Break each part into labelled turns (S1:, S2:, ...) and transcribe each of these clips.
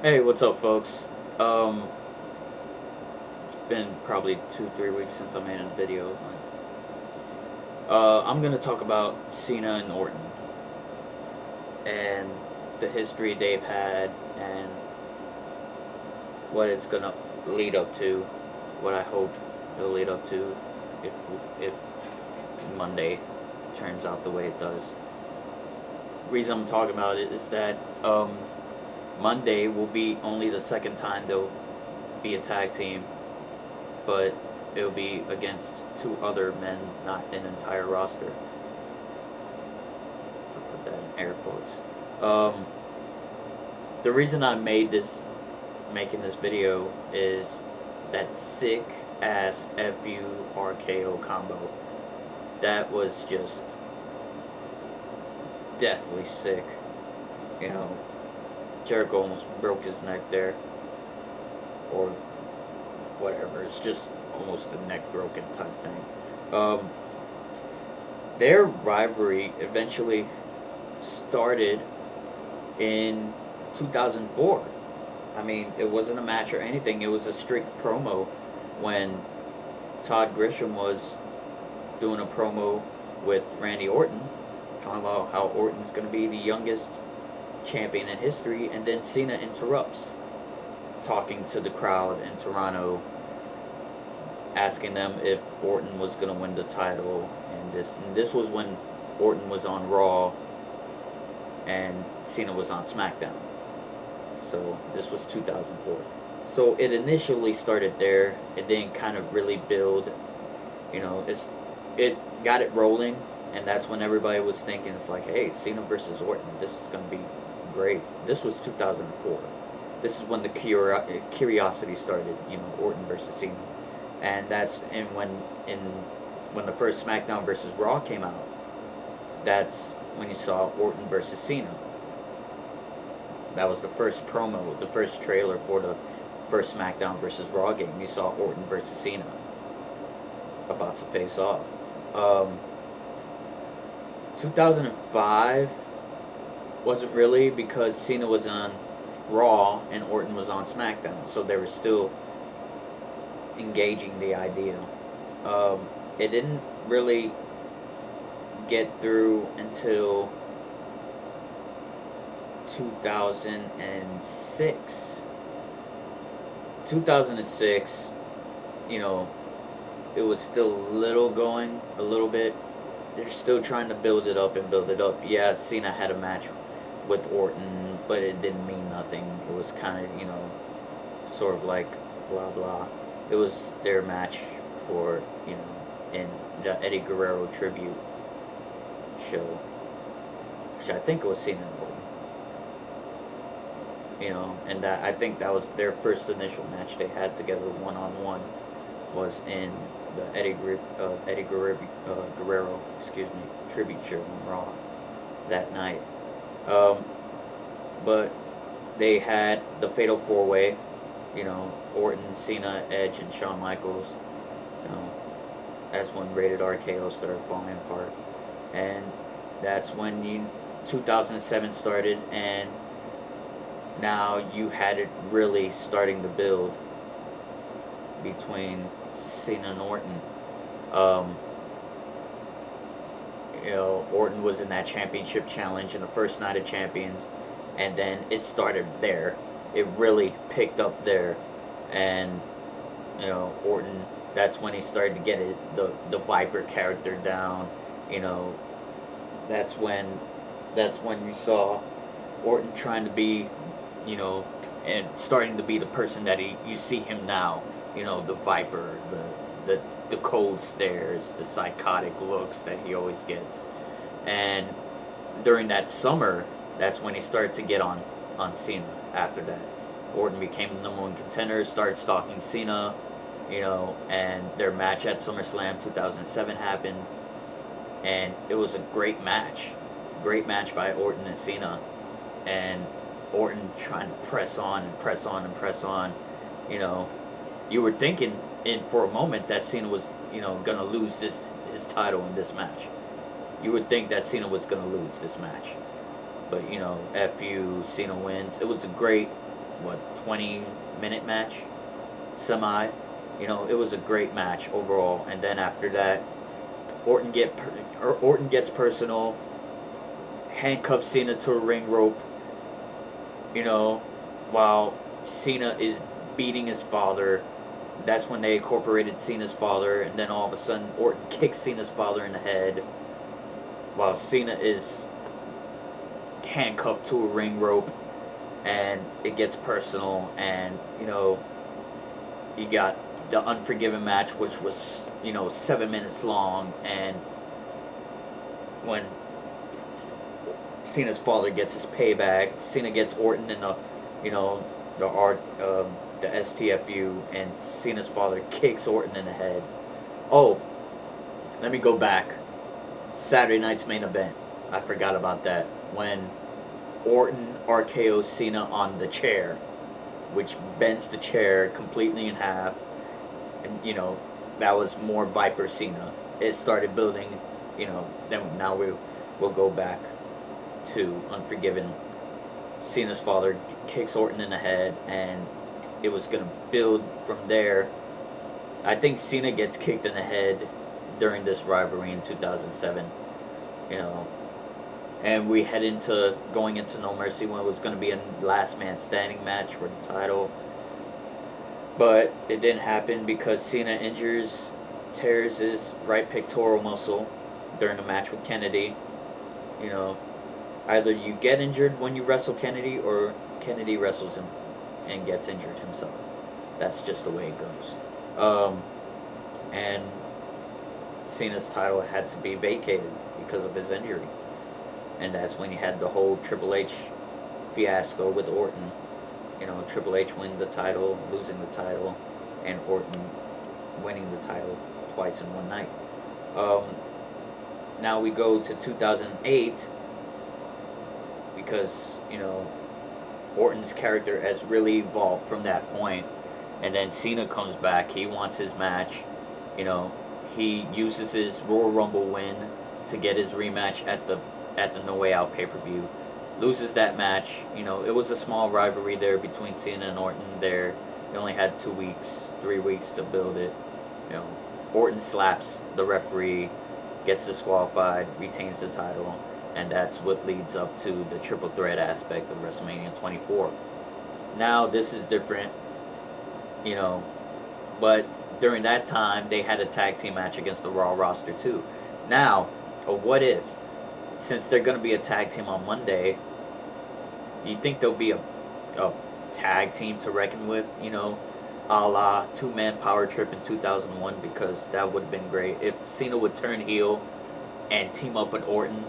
S1: Hey, what's up, folks? It's been probably 2, 3 weeks since I made a video. I'm gonna talk about Cena and Orton and the history they've had and what it's gonna lead up to. What I hope it'll lead up to if if Monday turns out the way it does. Reason I'm talking about it is that Monday will be only the second time they'll be a tag team, but it'll be against two other men, not an entire roster. I'll put that in air quotes. The reason I making this video is that sick ass FU RKO combo. That was just deathly sick. You know, Jericho almost broke his neck there, or whatever. It's just almost a neck broken type thing. Um, their rivalry eventually started in 2004. I mean, it wasn't a match or anything. It was a strict promo when Todd Grisham was doing a promo with Randy Orton, talking about how Orton's going to be the youngest champion in history, and then Cena interrupts, talking to the crowd in Toronto, asking them if Orton was going to win the title, and this was when Orton was on Raw and Cena was on SmackDown. So this was 2004. So it initially started there. It didn't kind of really build. It got it rolling, and that's when everybody was thinking, it's like, hey, Cena versus Orton, this is going to be great. This was 2004. This is when the curiosity started. Orton versus Cena, and when the first SmackDown versus Raw came out, that's when you saw Orton versus Cena. That was the first promo, the first trailer for the first SmackDown versus Raw game. You saw Orton versus Cena about to face off. 2005 wasn't really, because Cena was on Raw and Orton was on SmackDown, so they were still engaging the idea. It didn't really get through until 2006. 2006, it was still a little bit. They're still trying to build it up and build it up. Yeah, Cena had a match with Orton, but it didn't mean nothing. It was kind of, sort of like blah blah. It was their match for, in the Eddie Guerrero tribute show, which I think it was Cena and Orton. And I think that was their first initial match they had together one-on-one, was in the Eddie Guerrero, tribute show on Raw that night. But they had the Fatal 4-Way, Orton, Cena, Edge, and Shawn Michaels. That's when Rated RKO started falling apart, and that's when 2007 started, and now you had it really starting to build between Cena and Orton. Orton was in that championship challenge in the first Night of Champions, and then it started there. It really picked up there, and Orton. That's when he started to get the Viper character down. That's when you saw Orton trying to be, and starting to be the person that you see him now. The Viper, the cold stares, the psychotic looks that he always gets. And during that summer, that's when he started to get on Cena. After that, Orton became the #1 contender, started stalking Cena, and their match at SummerSlam 2007 happened, and it was a great match by Orton and Cena, and Orton trying to press on and press on and press on. You were thinking for a moment that Cena was, gonna lose his title in this match. You would think that Cena was gonna lose this match, but FU, Cena wins. It was a great what, 20-minute match, semi. You know, it was a great match overall. And then after that, Orton gets personal, handcuffs Cena to a ring rope. You know, while Cena is beating his father. That's when they incorporated Cena's father, and then all of a sudden Orton kicks Cena's father in the head while Cena is handcuffed to a ring rope, and it gets personal. And you know, you got the Unforgiven match, which was, you know, 7 minutes long, and when Cena's father gets his payback, Cena gets Orton in the, you know, the STFU, and Cena's father kicks Orton in the head. Oh, let me go back. Saturday night's main event. I forgot about that. When Orton RKO's Cena on the chair, which bends the chair completely in half. And, you know, that was more Viper Cena. It started building, you know, then now we'll go back to Unforgiven. Cena's father kicks Orton in the head, and it was going to build from there. I think Cena gets kicked in the head during this rivalry in 2007, you know, and we head into going into No Mercy when it was going to be a last man standing match for the title, but it didn't happen because Cena tears his right pectoral muscle during the match with Kennedy. You know, either you get injured when you wrestle Kennedy, or Kennedy wrestles him and gets injured himself. That's just the way it goes. And Cena's title had to be vacated because of his injury. And that's when he had the whole Triple H fiasco with Orton. You know, Triple H winning the title, losing the title, and Orton winning the title twice in one night. Now we go to 2008, because, you know, Orton's character has really evolved from that point. And then Cena comes back. He wants his match. You know, he uses his Royal Rumble win to get his rematch at the No Way Out pay-per-view. Loses that match. You know, it was a small rivalry there between Cena and Orton there. They only had 2 weeks, 3 weeks to build it. You know, Orton slaps the referee, gets disqualified, retains the title, and that's what leads up to the triple threat aspect of WrestleMania 24. Now this is different, you know, but during that time they had a tag team match against the Raw roster too. Now, what if, since they're going to be a tag team on Monday, you think there'll be a tag team to reckon with, you know, a la two-man power trip in 2001, because that would have been great. If Cena would turn heel and team up with Orton,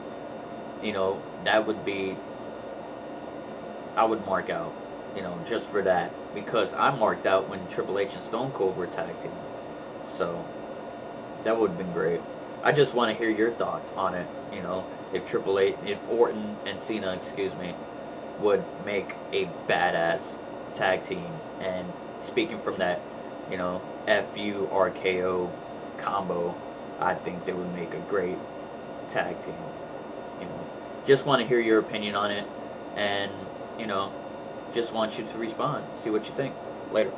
S1: you know, that would be, I would mark out, you know, just for that, because I marked out when Triple H and Stone Cold were tag team. So that would have been great. I just want to hear your thoughts on it, you know, if Orton and Cena, excuse me, would make a badass tag team. And speaking from that, you know, FU RKO combo, I think they would make a great tag team. You know, just want to hear your opinion on it, and, you know, just want you to respond, see what you think. Later.